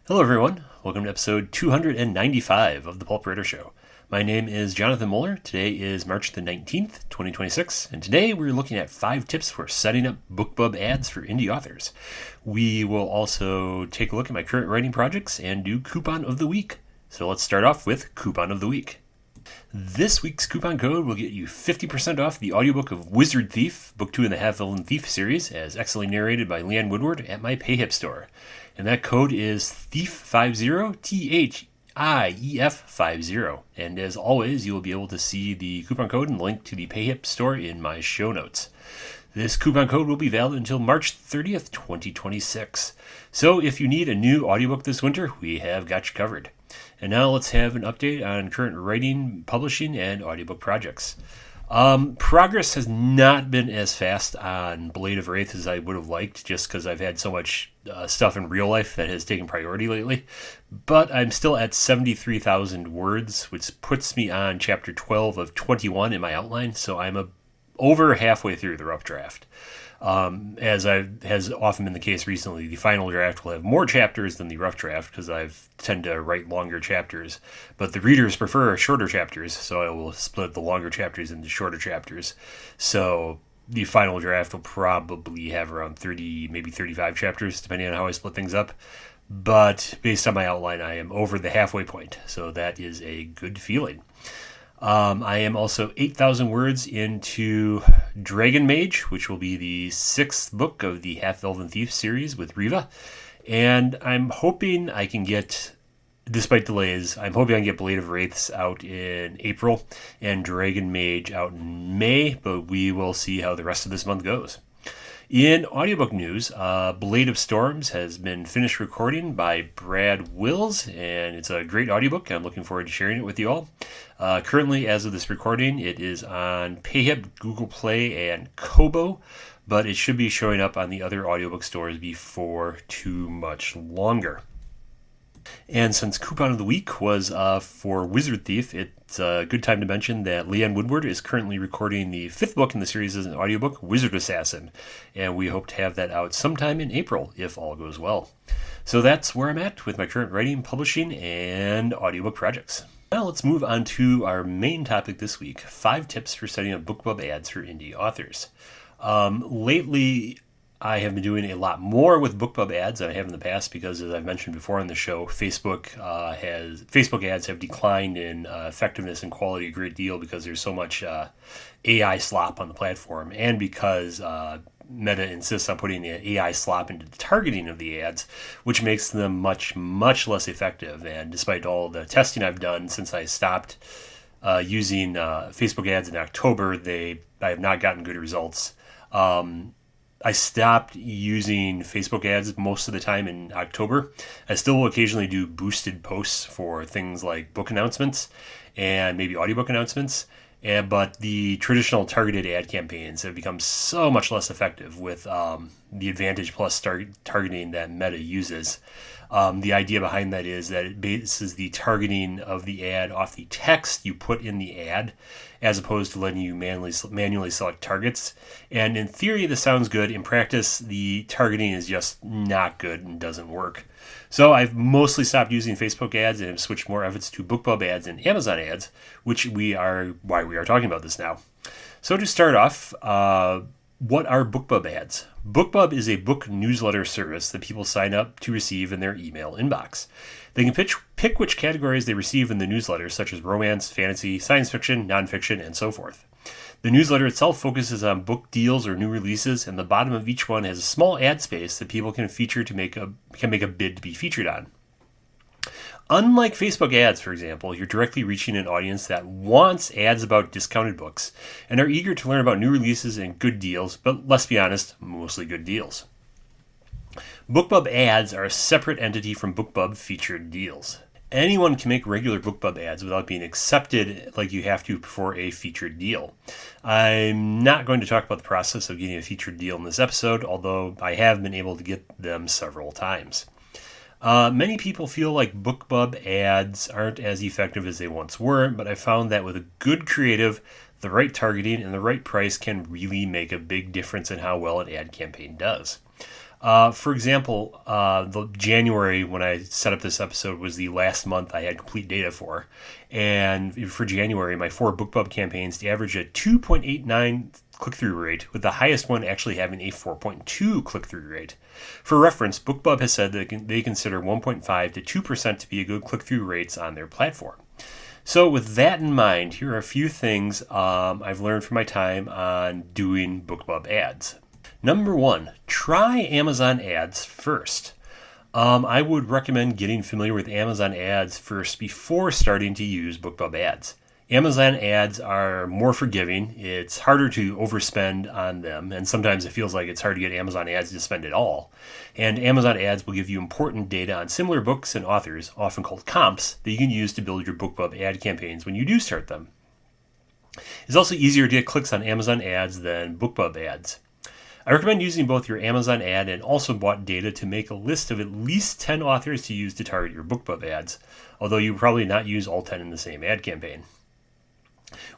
Hello, everyone. Welcome to episode 295 of the Pulp Writer Show. My name is Jonathan Muller. Today is March the 19th, 2026, and today we're looking at 5 tips for setting up Bookbub ads for indie authors. We will also take a look at my current writing projects and do Coupon of the Week. So let's start off with Coupon of the Week. This week's coupon code will get you 50% off the audiobook of Wizard Thief, Book 2 in the Half-Elven Thief series, as excellently narrated by Leanne Woodward at my PayHip store. And that code is THIEF50, THIEF50. And as always, you will be able to see the coupon code and link to the PayHip store in my show notes. This coupon code will be valid until March 30th, 2026. So if you need a new audiobook this winter, we have got you covered. And now let's have an update on current writing, publishing, and audiobook projects. Progress has not been as fast on Blade of Wraith as I would have liked, just because I've had so much stuff in real life that has taken priority lately. But I'm still at 73,000 words, which puts me on chapter 12 of 21 in my outline, so I'm over halfway through the rough draft. As has often been the case recently, the final draft will have more chapters than the rough draft because I tend to write longer chapters. But the readers prefer shorter chapters, so I will split the longer chapters into shorter chapters. So the final draft will probably have around 30, maybe 35 chapters, depending on how I split things up. But based on my outline, I am over the halfway point, so that is a good feeling. I am also 8,000 words into Dragon Mage, which will be the 6th book of the Half-Elven Thief series with Riva. And I'm hoping I can get, despite delays, I'm hoping I can get Blade of Wraiths out in April and Dragon Mage out in May, but we will see how the rest of this month goes. In audiobook news, Blade of Storms has been finished recording by Brad Wills, and it's a great audiobook. I'm looking forward to sharing it with you all. Currently, as of this recording, it is on PayHip, Google Play, and Kobo, but it should be showing up on the other audiobook stores before too much longer. And since Coupon of the Week was for Wizard Thief, it's a good time to mention that Leanne Woodward is currently recording the 5th book in the series as an audiobook, Wizard Assassin, and we hope to have that out sometime in April, if all goes well. So that's where I'm at with my current writing, publishing, and audiobook projects. Now let's move on to our main topic this week, 5 tips for setting up Bookbub ads for indie authors. Lately, I have been doing a lot more with Bookbub ads than I have in the past because, as I've mentioned before on the show, Facebook ads have declined in effectiveness and quality a great deal because there's so much AI slop on the platform, and because Meta insists on putting the AI slop into the targeting of the ads, which makes them much, much less effective. And despite all the testing I've done since I stopped using Facebook ads in October, I have not gotten good results. I stopped using Facebook ads most of the time in October. I still will occasionally do boosted posts for things like book announcements and maybe audiobook announcements. But the traditional targeted ad campaigns have become so much less effective with the Advantage Plus targeting that Meta uses. The idea behind that is that it bases the targeting of the ad off the text you put in the ad, as opposed to letting you manually select targets. And in theory, this sounds good. In practice, the targeting is just not good and doesn't work. So I've mostly stopped using Facebook ads and have switched more efforts to Bookbub ads and Amazon ads, why we are talking about this now. So to start off, what are Bookbub ads? Bookbub is a book newsletter service that people sign up to receive in their email inbox. They can pick which categories they receive in the newsletter, such as romance, fantasy, science fiction, nonfiction, and so forth. The newsletter itself focuses on book deals or new releases, and the bottom of each one has a small ad space that people can feature to make a bid to be featured on. Unlike Facebook ads, for example, you're directly reaching an audience that wants ads about discounted books and are eager to learn about new releases and good deals, but let's be honest, mostly good deals. Bookbub ads are a separate entity from Bookbub featured deals. Anyone can make regular Bookbub ads without being accepted like you have to for a featured deal. I'm not going to talk about the process of getting a featured deal in this episode, although I have been able to get them several times. Many people feel like Bookbub ads aren't as effective as they once were, but I found that with a good creative, the right targeting, and the right price can really make a big difference in how well an ad campaign does. For example, the January when I set up this episode was the last month I had complete data for. And for January, my 4 BookBub campaigns averaged a 2.89 click-through rate, with the highest one actually having a 4.2 click-through rate. For reference, BookBub has said that they consider 1.5 to 2% to be a good click-through rates on their platform. So with that in mind, here are a few things I've learned from my time on doing BookBub ads. Number 1, try Amazon ads first. I would recommend getting familiar with Amazon ads first before starting to use BookBub ads. Amazon ads are more forgiving. It's harder to overspend on them, and sometimes it feels like it's hard to get Amazon ads to spend at all. And Amazon ads will give you important data on similar books and authors, often called comps, that you can use to build your BookBub ad campaigns when you do start them. It's also easier to get clicks on Amazon ads than BookBub ads. I recommend using both your Amazon ad and also bought data to make a list of at least 10 authors to use to target your BookBub ads, although you will probably not use all 10 in the same ad campaign.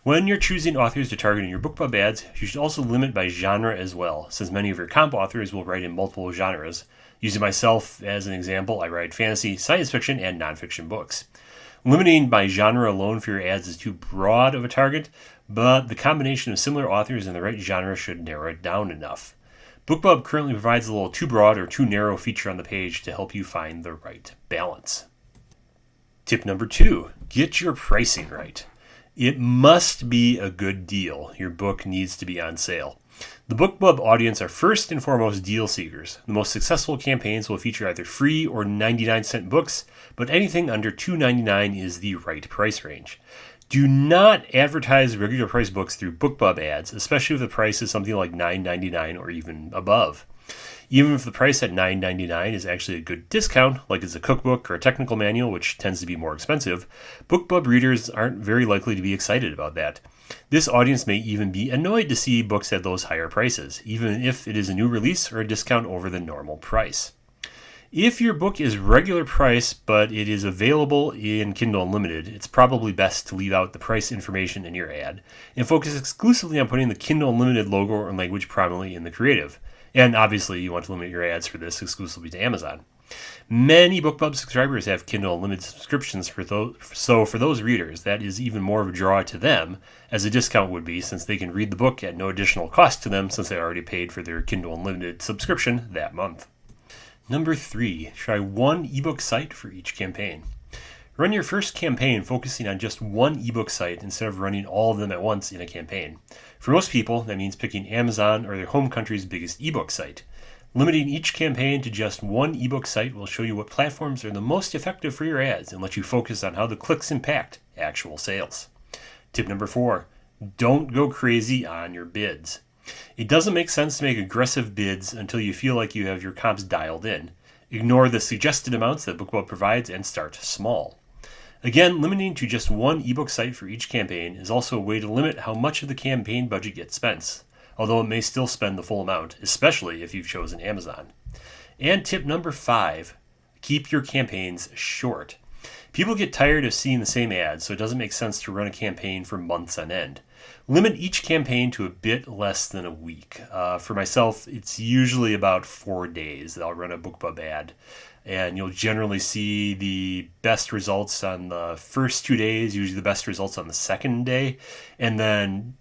When you're choosing authors to target in your BookBub ads, you should also limit by genre as well, since many of your comp authors will write in multiple genres. Using myself as an example, I write fantasy, science fiction, and nonfiction books. Limiting by genre alone for your ads is too broad of a target, but the combination of similar authors in the right genre should narrow it down enough. BookBub currently provides a little too broad or too narrow feature on the page to help you find the right balance. Tip number 2, get your pricing right. It must be a good deal. Your book needs to be on sale. The BookBub audience are first and foremost deal seekers. The most successful campaigns will feature either free or 99-cent books, but anything under $2.99 is the right price range. Do not advertise regular price books through BookBub ads, especially if the price is something like $9.99 or even above. Even if the price at $9.99 is actually a good discount, like it's a cookbook or a technical manual, which tends to be more expensive, BookBub readers aren't very likely to be excited about that. This audience may even be annoyed to see books at those higher prices, even if it is a new release or a discount over the normal price. If your book is regular price, but it is available in Kindle Unlimited, it's probably best to leave out the price information in your ad and focus exclusively on putting the Kindle Unlimited logo or language prominently in the creative. And obviously, you want to limit your ads for this exclusively to Amazon. Many BookBub subscribers have Kindle Unlimited subscriptions, so for those readers, that is even more of a draw to them, as a discount would be, since they can read the book at no additional cost to them since they already paid for their Kindle Unlimited subscription that month. Number 3, try one ebook site for each campaign. Run your first campaign focusing on just one ebook site instead of running all of them at once in a campaign. For most people, that means picking Amazon or their home country's biggest ebook site. Limiting each campaign to just one ebook site will show you what platforms are the most effective for your ads and let you focus on how the clicks impact actual sales. Tip number 4, don't go crazy on your bids. It doesn't make sense to make aggressive bids until you feel like you have your comps dialed in. Ignore the suggested amounts that BookBub provides and start small. Again, limiting to just one ebook site for each campaign is also a way to limit how much of the campaign budget gets spent, although it may still spend the full amount, especially if you've chosen Amazon. And tip number 5, keep your campaigns short. People get tired of seeing the same ads, so it doesn't make sense to run a campaign for months on end. Limit each campaign to a bit less than a week. For myself, it's usually about 4 days that I'll run a BookBub ad. And you'll generally see the best results on the first 2 days, usually the best results on the second day, and then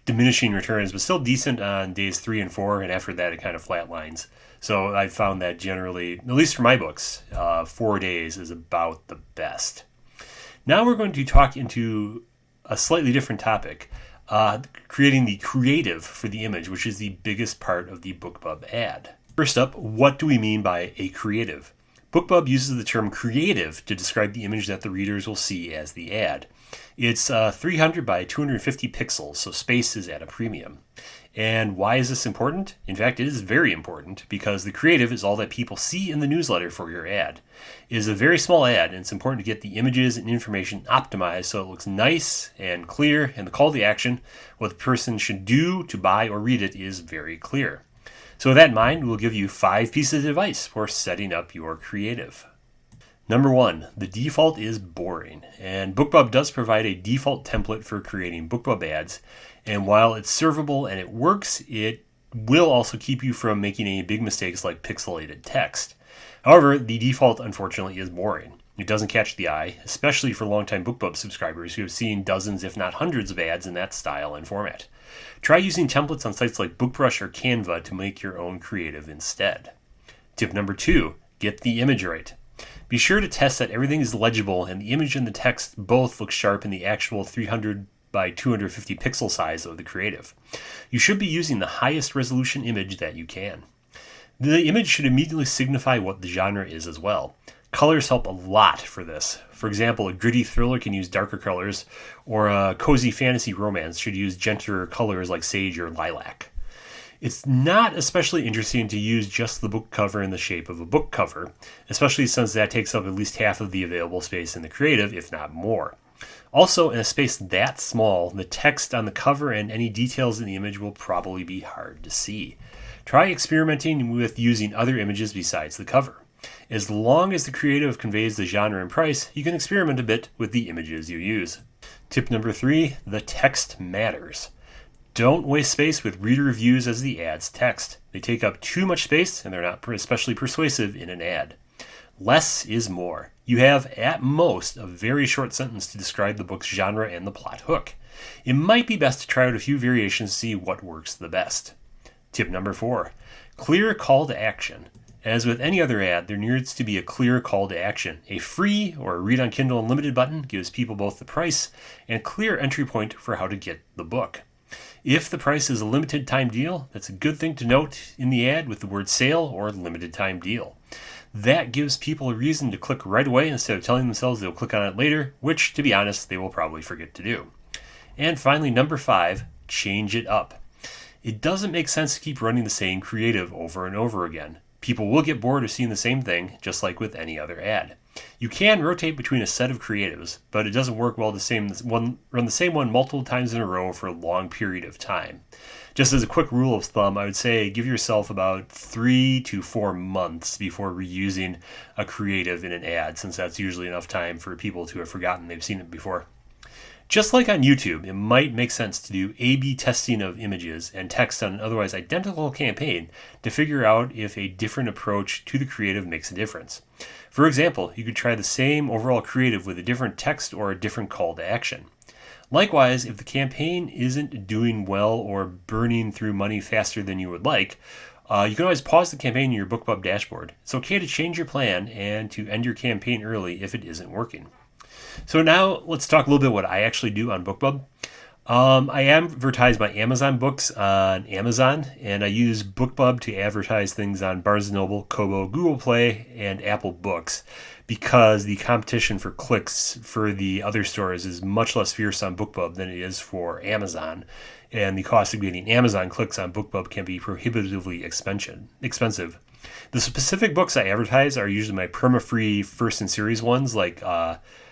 diminishing returns, but still decent on days 3 and 4, and after that it kind of flatlines. So I've found that generally, at least for my books, 4 days is about the best. Now we're going to talk into a slightly different topic, creating the creative for the image, which is the biggest part of the BookBub ad. First up, what do we mean by a creative? BookBub uses the term creative to describe the image that the readers will see as the ad. It's 300 by 250 pixels, so space is at a premium. And why is this important? In fact, it is very important because the creative is all that people see in the newsletter for your ad. It is a very small ad, and it's important to get the images and information optimized so it looks nice and clear, and the call to action, what the person should do to buy or read it, is very clear. So with that in mind, we'll give you 5 pieces of advice for setting up your creative. Number 1, the default is boring, and BookBub does provide a default template for creating BookBub ads, and while it's servable and it works, it will also keep you from making any big mistakes like pixelated text. However, the default, unfortunately, is boring. It doesn't catch the eye, especially for longtime Bookbub subscribers who have seen dozens, if not hundreds, of ads in that style and format. Try using templates on sites like BookBrush or Canva to make your own creative instead. Tip number 2, get the image right. Be sure to test that everything is legible and the image and the text both look sharp in the actual 300 by 250 pixel size of the creative. You should be using the highest resolution image that you can. The image should immediately signify what the genre is as well. Colors help a lot for this. For example, a gritty thriller can use darker colors, or a cozy fantasy romance should use gentler colors like sage or lilac. It's not especially interesting to use just the book cover in the shape of a book cover, especially since that takes up at least half of the available space in the creative, if not more. Also, in a space that small, the text on the cover and any details in the image will probably be hard to see. Try experimenting with using other images besides the cover. As long as the creative conveys the genre and price, you can experiment a bit with the images you use. Tip number 3, the text matters. Don't waste space with reader reviews as the ad's text. They take up too much space and they're not especially persuasive in an ad. Less is more. You have, at most, a very short sentence to describe the book's genre and the plot hook. It might be best to try out a few variations to see what works the best. Tip number 4, clear call to action. As with any other ad, there needs to be a clear call to action. A free or a read on Kindle Unlimited button gives people both the price and a clear entry point for how to get the book. If the price is a limited time deal, that's a good thing to note in the ad with the word sale or limited time deal. That gives people a reason to click right away instead of telling themselves they'll click on it later, which, to be honest, they will probably forget to do. And finally, number 5, change it up. It doesn't make sense to keep running the same creative over and over again. People will get bored of seeing the same thing, just like with any other ad. You can rotate between a set of creatives, but it doesn't work well to run the same one multiple times in a row for a long period of time. Just as a quick rule of thumb, I would say give yourself about 3 to 4 months before reusing a creative in an ad, since that's usually enough time for people to have forgotten they've seen it before. Just like on YouTube, it might make sense to do A/B testing of images and text on an otherwise identical campaign to figure out if a different approach to the creative makes a difference. For example, you could try the same overall creative with a different text or a different call to action. Likewise, if the campaign isn't doing well or burning through money faster than you would like, you can always pause the campaign in your Bookbub dashboard. It's okay to change your plan and to end your campaign early if it isn't working. So now let's talk a little bit what I actually do on Bookbub. I advertise my Amazon books on Amazon, and I use Bookbub to advertise things on Barnes & Noble, Kobo, Google Play, and Apple Books, because the competition for clicks for the other stores is much less fierce on Bookbub than it is for Amazon, and the cost of getting Amazon clicks on Bookbub can be prohibitively expensive. The specific books I advertise are usually my perma-free first in series ones, like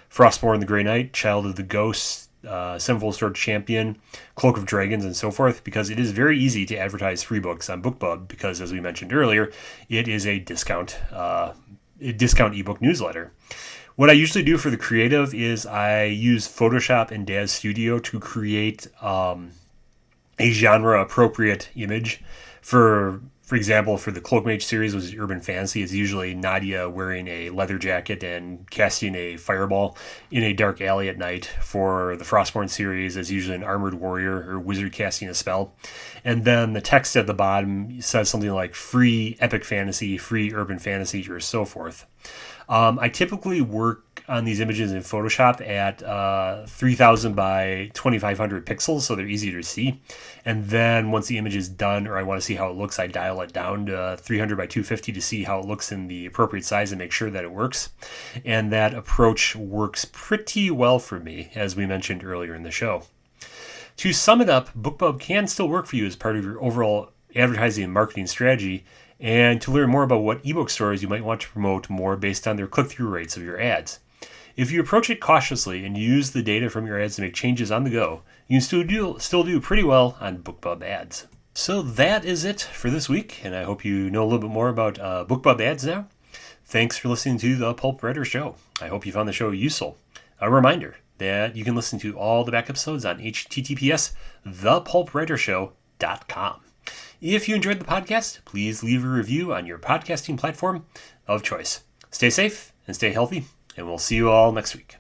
Frostborn the Grey Knight, Child of the Ghost, Sevenfold Sword Champion, Cloak of Dragons, and so forth, because it is very easy to advertise free books on Bookbub because, as we mentioned earlier, it is a discount ebook newsletter. What I usually do for the creative is I use Photoshop and Daz Studio to create a genre-appropriate image. For example, for the Cloak Mage series, which is urban fantasy, it's usually Nadia wearing a leather jacket and casting a fireball in a dark alley at night. For the Frostborn series, it's usually an armored warrior or wizard casting a spell. And then the text at the bottom says something like free epic fantasy, free urban fantasy, or so forth. I typically work on these images in Photoshop at 3000 by 2500 pixels, so they're easier to see. And then once the image is done, or I want to see how it looks, I dial it down to 300 by 250 to see how it looks in the appropriate size and make sure that it works. And that approach works pretty well for me, as we mentioned earlier in the show. To sum it up, Bookbub can still work for you as part of your overall advertising and marketing strategy, and to learn more about what ebook stores you might want to promote more based on their click-through rates of your ads. If you approach it cautiously and use the data from your ads to make changes on the go, you can still do pretty well on Bookbub Ads. So that is it for this week, and I hope you know a little bit more about Bookbub Ads now. Thanks for listening to The Pulp Writer Show. I hope you found the show useful. A reminder that you can listen to all the back episodes on https://thepulpwritershow.com. If you enjoyed the podcast, please leave a review on your podcasting platform of choice. Stay safe and stay healthy, and we'll see you all next week.